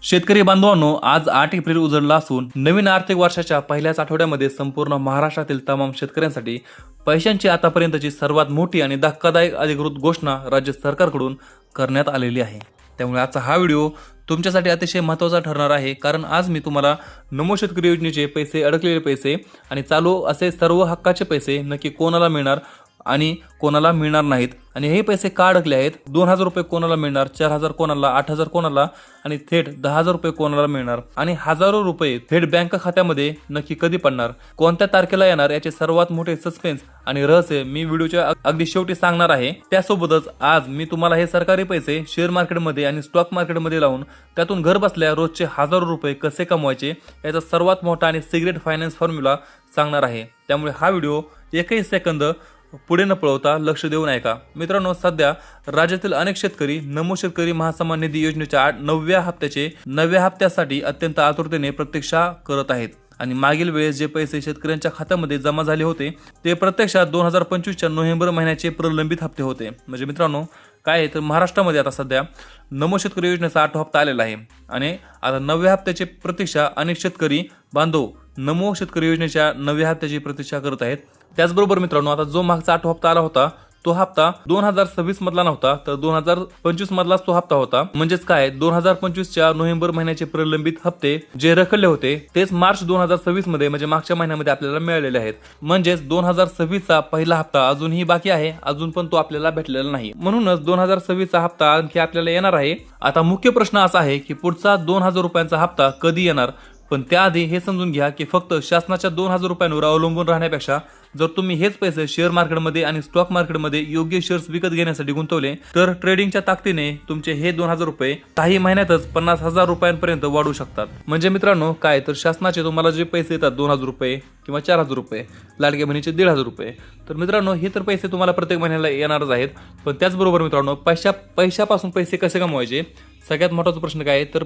शेतकरी बांधवांनो, आज 8 एप्रिल उजळला असून नवीन आर्थिक वर्षाच्या पहिल्याच आठवड्यामध्ये संपूर्ण महाराष्ट्रातील तमाम शेतकऱ्यांसाठी पैशांची आतापर्यंतची सर्वात मोठी आणि धक्कादायक अधिकृत घोषणा राज्य सरकारकडून करण्यात आलेली आहे। त्यामुळे आजचा हा व्हिडिओ तुमच्यासाठी अतिशय महत्त्वाचा ठरणार आहे, कारण आज मी तुम्हाला नमो शेतकरी योजनेचे पैसे, अडकलेले पैसे आणि चालू असे सर्व हक्काचे पैसे नक्की कोणाला मिळणार आणि कोणाला मिळणार नाहीत आणि हे पैसे का अडकले आहेत, 2000 रुपये कोणाला मिळणार, 4000 कोणाला, 8000 कोणाला आणि थेट 10000 रुपये कोणाला मिळणार आणि हजारो रुपये थेट बँक खात्यामध्ये नक्की कधी पडणार, कोणत्या तारखेला येणार, याचे सर्वात मोठे सस्पेन्स आणि रहस्य मी व्हिडिओच्या अगदी शेवटी सांगणार आहे। त्यासोबतच आज मी तुम्हाला हे सरकारी पैसे शेअर मार्केटमध्ये आणि स्टॉक मार्केटमध्ये लावून त्यातून घर बसल्या रोजचे हजारो रुपये कसे कमवायचे याचा सर्वात मोठा आणि सिक्रेट फायनान्स फॉर्म्युला सांगणार आहे। त्यामुळे हा व्हिडिओ एकही सेकंद पुढे न पळवता लक्ष देऊन ऐका। मित्रांनो, सध्या राज्यातील अनेक शेतकरी नमो शेतकरी महासन्मान निधी योजनेच्या 9व्या हप्त्यासाठी अत्यंत आतुरतेने प्रतीक्षा करत आहेत आणि मागील वेळेस जे पैसे शेतकऱ्यांच्या खात्यामध्ये जमा झाले होते ते प्रत्यक्षात 2025च्या नोव्हेंबर महिन्याचे प्रलंबित हप्ते होते। म्हणजे मित्रांनो काय आहे तर महाराष्ट्रामध्ये आता सध्या नमो शेतकरी योजनेचा 8 हप्ता आलेला आहे आणि आता 9व्या हप्त्याची प्रतीक्षा अनेक शेतकरी बांधव नमो शेतकरी योजनेच्या 9व्या हप्त्याची प्रतीक्षा करत आहेत। त्याचबरोबर मित्रांनो, आता जो मागचा 8 हप्ता आला होता तो हप्ता 2026 मधला नव्हता तर 2025 मधलाच तो हप्ता होता। म्हणजेच काय, 2025च्या नोव्हेंबर महिन्याचे प्रलंबित हप्ते जे रखडले होते तेच मार्च 2026 मध्ये म्हणजे मागच्या महिन्यामध्ये आपल्याला मिळालेले आहेत। म्हणजेच 2026चा पहिला हप्ता अजूनही बाकी आहे, अजून पण तो आपल्याला भेटलेला नाही। म्हणूनच 2026चा हप्ता आणखी आपल्याला येणार आहे। आता मुख्य प्रश्न असा आहे की पुढचा 2000 रुपयांचा हप्ता कधी येणार, पण त्याआधी हे समजून घ्या की फक्त शासनाच्या 2000 रुपयांवर अवलंबून राहण्यापेक्षा जर तुम्ही हेच पैसे शेअर मार्केटमध्ये आणि स्टॉक मार्केटमध्ये योग्य शेअर्स विकत घेण्यासाठी गुंतवले तर ट्रेडिंगच्या ताकदीने तुमचे हे 2000 रुपये काही महिन्यातच 50,000 रुपयांपर्यंत वाढू शकतात। म्हणजे मित्रांनो काय तर शासनाचे तुम्हाला जे पैसे येतात 2000 रुपये किंवा 4000 रुपये, लाडक्या बहिणीचे 1500 रुपये, तर मित्रांनो हे तर पैसे तुम्हाला प्रत्येक महिन्याला येणारच आहेत। पण त्याचबरोबर मित्रांनो पैशापासून पैसे कसे कमवायचे, सगळ्यात महत्त्वाचा प्रश्न काय तर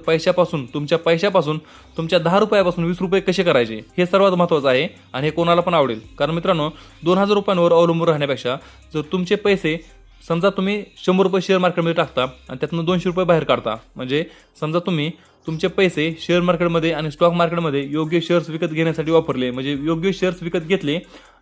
तुमच्या पैशापासून तुमच्या 10 रुपयापासून 20 रुपये कसे करायचे हे सर्वात महत्त्वाचं आहे आणि हे कोणाला पण आवडेल। कारण मित्रांनो 2000 रुपयांवर अवलंबून राहण्यापेक्षा जर तुमचे पैसे समजा तुम्ही 100 रुपये शेअर मार्केटमध्ये टाकता आणि त्यातून 200 रुपये बाहेर काढता, म्हणजे समजा तुम्ही तुमचे पैसे शेअर मार्केटमध्ये आणि स्टॉक मार्केटमध्ये योग्य शेअर्स विकत घेण्यासाठी वापरले, म्हणजे योग्य शेअर्स विकत घेतले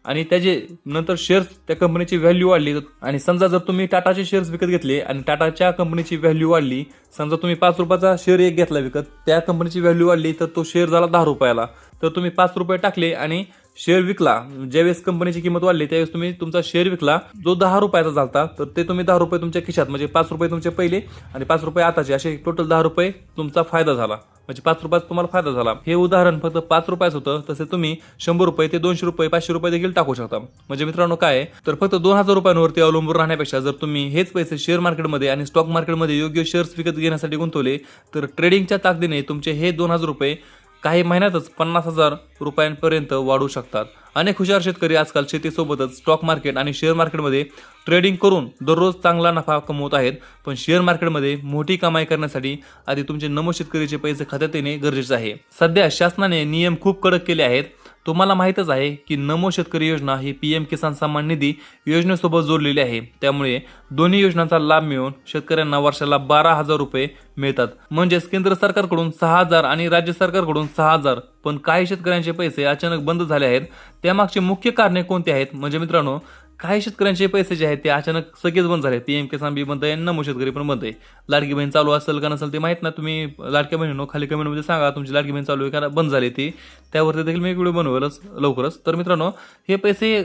आणि त्याचे नंतर शेअर्स त्या कंपनीची व्हॅल्यू वाढली आणि समजा जर तुम्ही टाटाचे शेअर्स विकत घेतले आणि टाटाच्या कंपनीची व्हॅल्यू वाढली, समजा तुम्ही 5 रुपयाचा शेअर एक घेतला विकत, त्या कंपनीची व्हॅल्यू वाढली तर तो शेअर झाला 10 रुपयाला, तर तुम्ही 5 रुपये टाकले आणि शेअर विकला, ज्यावेळेस कंपनीची किंमत वाढली त्यावेळेस तुम्ही तुमचा शेअर विकला जो 10 रुपयाचा झालता, तर ते तुम्ही 10 रुपये तुमच्या खिशात, म्हणजे 5 रुपये तुमचे पहिले आणि 5 रुपये आताचे, असे टोटल 10 रुपये तुमचा फायदा झाला, म्हणजे 5 रुपयाचा तुम्हाला फायदा झाला। हे उदाहरण फक्त 5 रुपयाचं होतं, तसे तुम्ही 100 रुपये ते 200 रुपये 500 रुपये देखील टाकू शकता। म्हणजे मित्रांनो काय तर फक्त 2000 रुपयांवरती अवलंबून राहण्यापेक्षा जर तुम्ही हेच पैसे शेअर मार्केटमध्ये आणि स्टॉक मार्केटमध्ये योग्य शेअर्स विकत घेण्यासाठी गुंतवले तर ट्रेडिंगच्या ताकदीने तुमचे हे 2000 रुपये काही महिन्यातच 50,000 रुपयांपर्यंत वाढू शकतात। अनेक हुशार शेतकरी आजकाल शेतीसोबतच स्टॉक मार्केट आणि शेअर मार्केटमध्ये ट्रेडिंग करून दररोज चांगला नफा कमवत आहेत। पण शेअर मार्केटमध्ये मोठी कमाई करण्यासाठी आधी तुमचे नमो शेतकरीचे पैसे खात्यात येणे गरजेचे आहे। सध्या शासनाने नियम खूप कडक केले आहेत। तुम्हाला माहीतच आहे की नमो शेतकरी योजना ही PM किसान सन्मान निधी योजनेसोबत जोडलेली आहे। त्यामुळे दोन्ही योजनांचा लाभ मिळून शेतकऱ्यांना वर्षाला 12,000 रुपये मिळतात। म्हणजेच केंद्र सरकारकडून 6,000 आणि राज्य सरकारकडून 6,000। पण काही शेतकऱ्यांचे पैसे अचानक बंद झाले आहेत, त्यामागचे मुख्य कारणे कोणते आहेत? म्हणजे मित्रांनो काही शेतकऱ्यांचे पैसे जे आहेत ते अचानक सगळेच बंद झाले। PM किसान बी बंद आहे, नमो शेतकरी पण बंद आहे। लाडकी बहीण चालू असेल का नसेल ते माहित नाही, तुम्ही लाडक्या बहिणींनो खाली कमेंटमध्ये सांगा तुमची लाडकी बहीण चालू आहे का बंद झाली ती, त्यावरती देखील मी एक व्हिडिओ बनवेलच लवकरच। तर मित्रांनो हे पैसे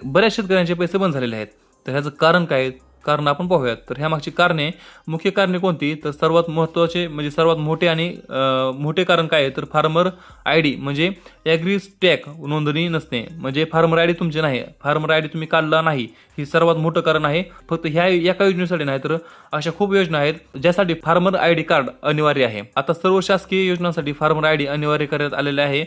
बऱ्याच शेतकऱ्यांचे पैसे बंद झालेले आहेत, तर ह्याचं कारण काय कारण आपण पाहूयात। तर ह्या मागची मुख्य कारणे कोणती, तर सर्वात महत्त्वाचे म्हणजे सर्वात मोठे आणि मोठे कारण काय आहे तर फार्मर ID म्हणजे ॲग्री स्टॅक नोंदणी नसणे, म्हणजे फार्मर ID तुमचे नाही, फार्मर ID तुम्ही काढला नाही, ही सर्वात मोठं कारण आहे। फक्त ह्या एका योजनेसाठी नाही तर अशा खूप योजना आहेत ज्यासाठी फार्मर ID कार्ड अनिवार्य आहे। आता सर्व शासकीय योजनांसाठी फार्मर ID अनिवार्य करण्यात आलेले आहे।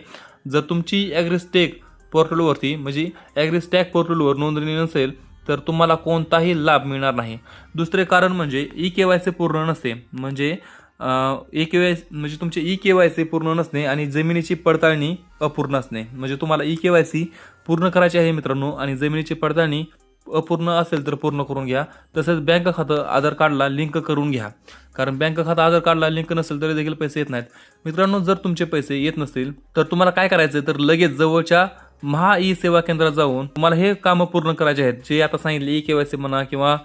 जर तुमची ॲग्री स्टॅक पोर्टलवरती म्हणजे ॲग्री स्टॅक पोर्टलवर नोंदणी नसेल तर तुम्हाला कोणताही लाभ मिळणार नाही। दुसरे कारण म्हणजे eKYC पूर्ण नसते, म्हणजे म्हणजे तुमचे eKYC पूर्ण नसणे आणि जमिनीची पडताळणी अपूर्ण असणे। म्हणजे तुम्हाला eKYC पूर्ण करायची आहे मित्रांनो आणि जमिनीची पडताळणी अपूर्ण असेल तर पूर्ण करून घ्या. तसेच बँक खातं आधार कार्डला लिंक करून घ्या, कारण बँक खातं आधार कार्डला लिंक नसेल तरी देखील पैसे येत नाहीत. मित्रांनो, जर तुमचे पैसे येत नसतील तर तुम्हाला काय करायचं, तर लगेच जवळच्या महा ई सेवा केंद्रात जाऊन तुम्हाला हे कामं पूर्ण करायचे आहेत. जे आता सांगितले ई-केवायसी म्हणा किंवा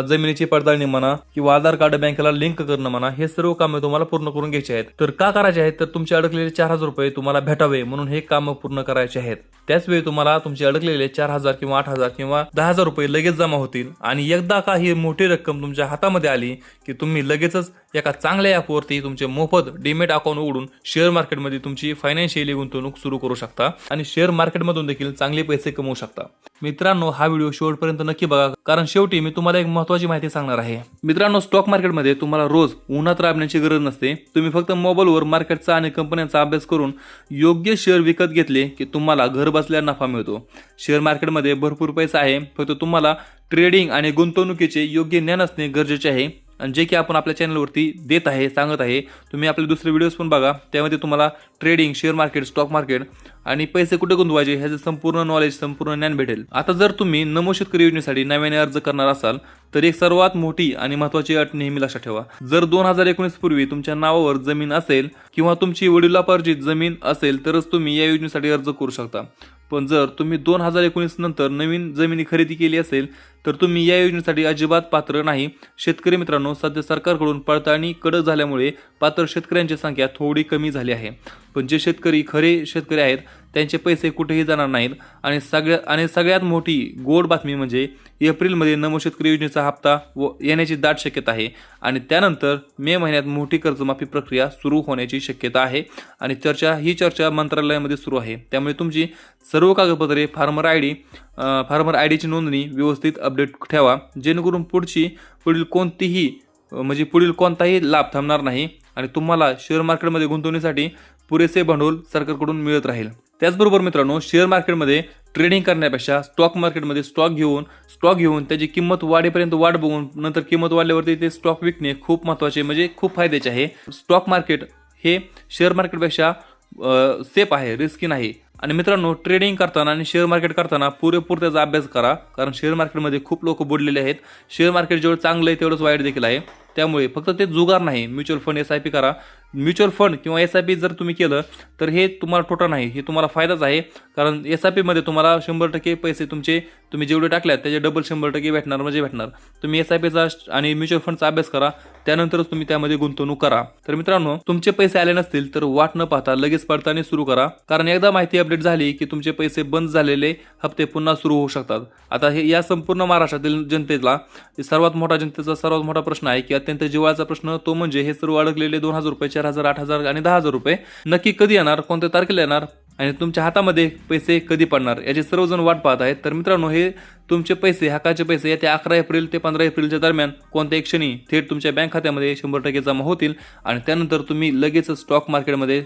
जमिनीची पडताळणी म्हणा किंवा आधार कार्ड बँकेला लिंक करणं म्हणा, हे सर्व कामं तुम्हाला पूर्ण करून घ्यायचे आहेत. तर का करायचे आहेत, तर तुमचे अडकलेले 4,000 रुपये तुम्हाला भेटावे म्हणून हे कामं पूर्ण करायचे आहेत. त्याचवेळी तुम्हाला तुमचे अडकलेले 4,000 किंवा 8,000 किंवा 10,000 रुपये लगेच जमा होतील. आणि एकदा का ही मोठी रक्कम तुमच्या हातामध्ये आली की तुम्ही लगेचच एका चांगल्या ॲपवरती तुमचे मोफत डीमेट अकाउंट उघडून शेअर मार्केटमध्ये तुमची फायनान्शियली गुंतवणूक सुरू करू शकता आणि शेअर मार्केटमधून देखील चांगले पैसे कमवू शकता. मित्रांनो, हा व्हिडिओ शेवटपर्यंत नक्की बघा, कारण शेवटी मी तुम्हाला एक महत्त्वाची माहिती सांगणार आहे. मित्रांनो, स्टॉक मार्केटमध्ये तुम्हाला रोज उन्हात राबण्याची गरज नसते. तुम्ही फक्त मोबाईलवर मार्केटचा आणि कंपन्यांचा अभ्यास करून योग्य शेअर विकत घेतले की तुम्हाला घर बसल्या नफा मिळतो. शेअर मार्केटमध्ये भरपूर पैसा आहे, फक्त तुम्हाला ट्रेडिंग आणि गुंतवणुकीचे योग्य ज्ञान असणे गरजेचे आहे, आणि जे की आपण आपल्या चॅनलवरती देत आहे, सांगत आहे. तुम्ही आपले दुसरे व्हिडिओज पण बघा, त्यामध्ये तुम्हाला trading, share market, stock market आणि पैसे कुठे गुंतवायचे ह्याचे संपूर्ण नॉलेज, संपूर्ण ज्ञान भेटेल. आता जर तुम्ही नमो शेतकरी योजनेसाठी नव्याने अर्ज करणार असाल तर एक सर्वात मोठी आणि महत्त्वाची अट नेहमी लक्षात ठेवा. जर 2019 पूर्वी तुमच्या नावावर जमीन असेल किंवा तुमची वडिलोपार्जित जमीन असेल तरच तुम्ही या योजनेसाठी अर्ज करू शकता. पण जर तुम्ही 2019 नंतर नवीन जमिनी खरेदी केली असेल तर तुम्ही या योजनेसाठी अजिबात पात्र नाही. शेतकरी मित्रांनो, सध्या सरकारकडून पडताळणी कडक झाल्यामुळे पात्र शेतकऱ्यांची संख्या थोडी कमी झाली आहे. पण जे शेतकरी खरे शेतकरी आहेत त्यांचे पैसे कुठेही जाणार नाहीत. आणि सगळ्यात मोठी गोड बातमी म्हणजे एप्रिलमध्ये नमो शेतकरी योजनेचा हप्ता येण्याची दाट शक्यता आहे आणि त्यानंतर मे महिन्यात मोठी कर्जमाफी प्रक्रिया सुरू होण्याची शक्यता आहे. आणि ही चर्चा मंत्रालयामध्ये सुरू आहे. त्यामुळे तुमची सर्व कागदपत्रे, फार्मर आय डीची नोंदणी व्यवस्थित अपडेट ठेवा, जेणेकरून पुढील कोणताही लाभ थांबणार नाही आणि तुम्हाला शेअर मार्केटमध्ये गुंतवणुकीसाठी पुरेसे भांडवल सरकारकडून मिळत राहील. त्याचबरोबर मित्रांनो, शेअर मार्केटमध्ये ट्रेडिंग करण्यापेक्षा स्टॉक मार्केटमध्ये स्टॉक घेऊन त्याची किंमत वाढेपर्यंत वाट बघून नंतर किंमत वाढल्यावरती ते स्टॉक विकणे खूप महत्त्वाचे, म्हणजे खूप फायद्याचे आहे. स्टॉक मार्केट हे शेअर मार्केटपेक्षा सेफ आहे, रिस्की नाही. आणि मित्रांनो, ट्रेडिंग करताना आणि शेअर मार्केट करताना पुरेपूर त्याचा अभ्यास करा, कारण शेअर मार्केटमध्ये खूप लोक बुडलेले आहेत. शेअर मार्केट जेवढं चांगलं आहे तेवढंच वाईट देखील आहे. त्यामुळे फक्त ते जुगार नाही, म्युच्युअल फंड, SIP करा. म्युच्युअल फंड किंवा SIP जर तुम्ही केलं तर हे तुम्हाला तोटा नाही, हे तुम्हाला फायदाच आहे. कारण SIP मध्ये तुम्हाला 100% पैसे तुम्ही जेवढे टाकल्यात त्याचे डबल 100% भेटणार. तुम्ही SIPचा आणि म्युच्युअल फंडचा अभ्यास करा, त्यानंतरच तुम्ही त्यामध्ये गुंतवणूक करा. तर मित्रांनो, तुमचे पैसे आले नसतील तर वाट न पाहता लगेच पडताळणी सुरू करा, कारण एकदा माहिती अपडेट झाली की तुमचे पैसे बंद झालेले हप्ते पुन्हा सुरू होऊ शकतात. आता या संपूर्ण महाराष्ट्रातील जनतेचा सर्वात मोठा प्रश्न आहे की अत्यंत जिव्हाळ्याचा प्रश्न, तो म्हणजे हे सर्व अडकलेले 2,000 रुपये, 4,000, 8,000 आणि 10,000 रुपये नक्की कधी येणार, कोणत्या तारखेला येणार आणि तुमच्या हातामध्ये पैसे कधी पडणार, याची सर्वजण वाट पाहत आहेत. तर मित्रांनो, हे तुमचे पैसे, हक्काचे पैसे येत्या 11 एप्रिल ते 15 एप्रिलच्या दरम्यान कोणत्याही क्षणी थेट तुमच्या बँक खात्यामध्ये 100% जमा होतील आणि त्यानंतर तुम्ही लगेच स्टॉक मार्केटमध्ये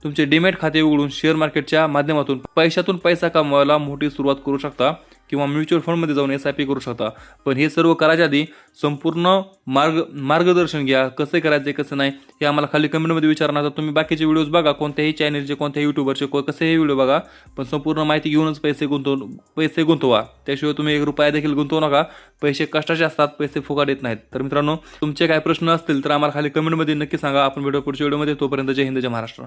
तुमचे डीमॅट खाते उघडून शेअर मार्केटच्या माध्यमातून पैशातून पैसा कमवायला मोठी सुरुवात करू शकता किंवा म्युच्युअल फंडमध्ये जाऊन SIP करू शकता. पण हे सर्व करायच्या आधी संपूर्ण मार्गदर्शन घ्या, कसं करायचे कसं नाही हे आम्हाला खाली कमेंटमध्ये विचारणार. तर तुम्ही बाकीचे व्हिडिओज बघा, कोणत्याही चॅनलचे, कोणत्याही युट्यूबरचे, कसेही व्हिडिओ बघा, पण संपूर्ण माहिती घेऊनच पैसे गुंतवा. त्याशिवाय तुम्ही 1 रुपया देखील गुंतवू नका. पैसे कष्टाचे असतात, पैसे फुकट येत नाहीत. तर मित्रांनो, तुमचे काय प्रश्न असतील तर आम्हाला खाली कमेंटमध्ये नक्की सांगा. आपण पुढच्या व्हिडिओमध्ये. तोपर्यंत जय हिंद, जय महाराष्ट्र.